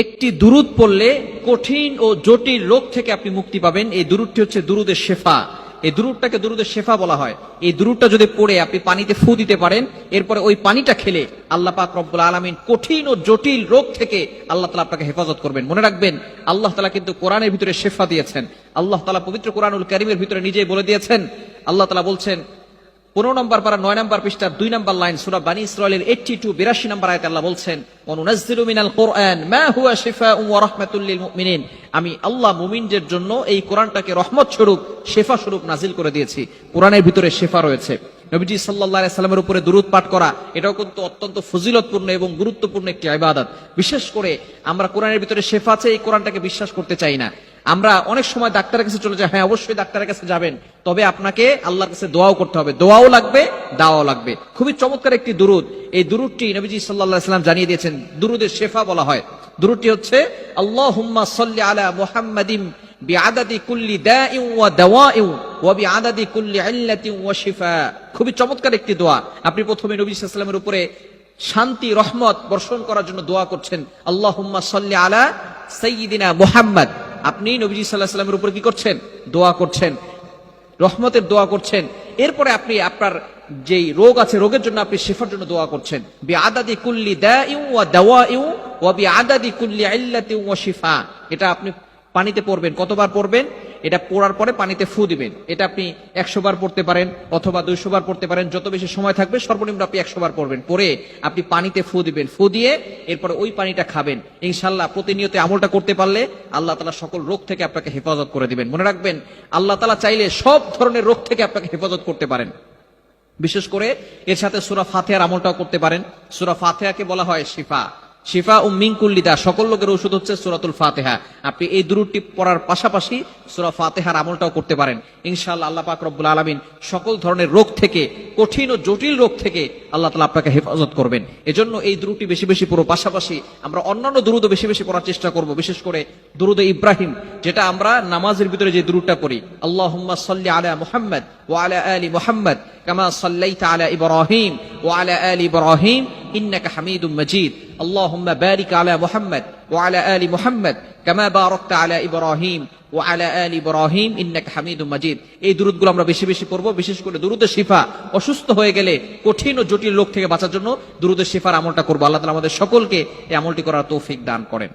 একটি দুরূদ পড়লে কঠিন ও জটিল রোগ থেকে আপনি মুক্তি পাবেন। এই দুরূদটি হচ্ছে দুরুদের শেফা। এই দুরূদটাকে দুরুদের শেফা বলা হয়। এই দুরূদটা যদি পড়ে আপনি পানিতে ফু দিতে পারেন, এরপরে ওই পানিটা খেলে আল্লাহ পাক রব্বুল আলামিন কঠিন ও জটিল রোগ থেকে আল্লাহ তাআলা আপনাকে হেফাজত করবেন। মনে রাখবেন, আল্লাহ তাআলা কিন্তু কোরআনের ভিতরে শেফা দিয়েছেন। আল্লাহ তাআলা পবিত্র কোরআনুল কারীমের ভিতরে নিজেই বলে দিয়েছেন। আল্লাহ তাআলা বলছেন 15 নম্বর পারা 9 নম্বর পৃষ্ঠার 2 নম্বর লাইন সূরা বানী ইসরাঈলের 82 নম্বর আয়াতে আল্লাহ বলছেন, ওয়ানুনাজ্জিলু মিনাল কুরআন মা হুয়া শিফাউন ওয়া রাহমাতুল লিল মুমিনিন। আমি আল্লাহ মুমিনদের জন্য এই কোরআনটাকে রহমত স্বরূপ, শেফা স্বরূপ নাজিল করে দিয়েছি। কোরআনের ভিতরে শেফা রয়েছে। নবীজি সাল্লাল্লাহু আলাইহি সাল্লামের উপরে দুরূদ পাঠ করা এটাও কিন্তু অত্যন্ত ফজিলতপূর্ণ এবং গুরুত্বপূর্ণ একটি ইবাদত। বিশেষ করে আমরা কোরআনের ভিতরে শেফা আছে এই কোরআনটাকে বিশ্বাস করতে চাই না। আমরা অনেক সময় ডাক্তারের কাছে চলে যাই। হ্যাঁ, অবশ্যই ডাক্তারের কাছে যাবেন, তবে আপনাকে আল্লাহর কাছে দোয়াও করতে হবে। দোয়াও লাগবে, দাওয়াও লাগবে। খুবই চমৎকার একটি দুরূদ। এই দুরূদটি নবীজি সাল্লাল্লাহু আলাইহি সাল্লাম জানিয়ে দিয়েছেন। দুরূদের শেফা বলা হয়। দুরূদটি হচ্ছে আল্লাহুম্মা সাল্লি আলা মুহাম্মাদিন বিআদাদি কুল্লি দাইন ওয়া দাওয়াইন ওয়া বিআদাদি কুল্লি ইল্লাতিন ওয়া শিফা। খুবই চমৎকার একটি দোয়া। আপনি প্রথমে নবী সাল্লাল্লাহু আলাইহি ওয়াসাল্লামের উপরে শান্তি রহমত বর্ষণ করার জন্য দোয়া করছেন, আল্লাহুম্মা সাল্লি আলা সাইয়্যিদিনা মুহাম্মাদ। আপনি নবীজি সাল্লাল্লাহু আলাইহি ওয়াসাল্লামের উপরে কি করছেন? দোয়া করছেন, রহমতের দোয়া করছেন। এরপরে আপনি আপনার যেই রোগ আছে, রোগের জন্য আপনি শিফার জন্য দোয়া করছেন। বিআদাদি কুল্লি দাইন ওয়া দাওয়াইন ওয়া বিআদাদি কুল্লি ইল্লাতিন ওয়া শিফা। এটা আপনি পানিতে পড়বেন। কতবার পড়বেন? এটা পড়ার পরে পানিতে ফু দিবেন। এটা আপনি 100 বার পড়তে পারেন অথবা 200 বার পড়তে পারেন। যত বেশি সময় থাকবে সর্বনিম্ন আপনি 100 বার পড়বেন। পরে আপনি পানিতে ফু দিবেন। ফু দিয়ে এরপরে ওই পানিটা খাবেন। ইনশাআল্লাহ প্রতিনিয়ত আমলটা করতে পারলে আল্লাহ তাআলা সকল রোগ থেকে আপনাকে হেফাজত করে দিবেন। মনে রাখবেন, আল্লাহ তাআলা চাইলে সব ধরনের রোগ থেকে আপনাকে হেফাজত করতে পারেন। বিশেষ করে এর সাথে সূরা ফাতিহার আমলটাও করতে পারেন। সূরা ফাতিহাকে বলা হয় শিফা। শিফা মিন কুল্লি দা, সকল লোকের ওষুধ হচ্ছে সূরাতুল ফাতিহা। আপনি এই দুরূদটি পড়ার পাশাপাশি সূরা ফাতিহার আমলটাও করতে পারেন। ইনশাআল্লাহ আল্লাহ পাক রব্বুল আলামিন সকল ধরনের রোগ থেকে, কঠিন ও জটিল রোগ থেকে আল্লাহ তাআলা আপনাকে হেফাজত করবেন। এজন্য এই দুরূদটি বেশি বেশি পড়ো। পাশাপাশি আমরা অন্যান্য দুরূদও বেশি বেশি পড়ার চেষ্টা করব। বিশেষ করে দুরূদে ইব্রাহিম, যেটা আমরা নামাজের ভিতরে যে দুরূদটা পড়ি, আল্লাহুম্মা সাল্লি আলা মুহাম্মাদ ওয়া আলা আলি মুহাম্মাদ কামা সাল্লাইতা আলা ইব্রাহিম ওয়া আলা আলি ইব্রাহিম ইন্নাকা হামিদুম মাজিদ। আল্লাহুম্মা বারিক আলা মুহাম্মাদ ওয়া আলা আলি মুহাম্মাদ কামা বারাকতা আলা ইব্রাহিম ওয়া আলা আলি ইব্রাহিম ইন্নাকা হামিদুম মাজিদ। এই দুরূদগুলো আমরা বেশি বেশি পড়ব। বিশেষ করে দুরূদের শিফা, অসুস্থ হয়ে গেলে কঠিন ও জটিল রোগ থেকে বাঁচার জন্য দুরূদের শিফার আমলটা করব। আল্লাহ তাআলা আমাদের সকলকে এই আমলটি করার তৌফিক দান করেন।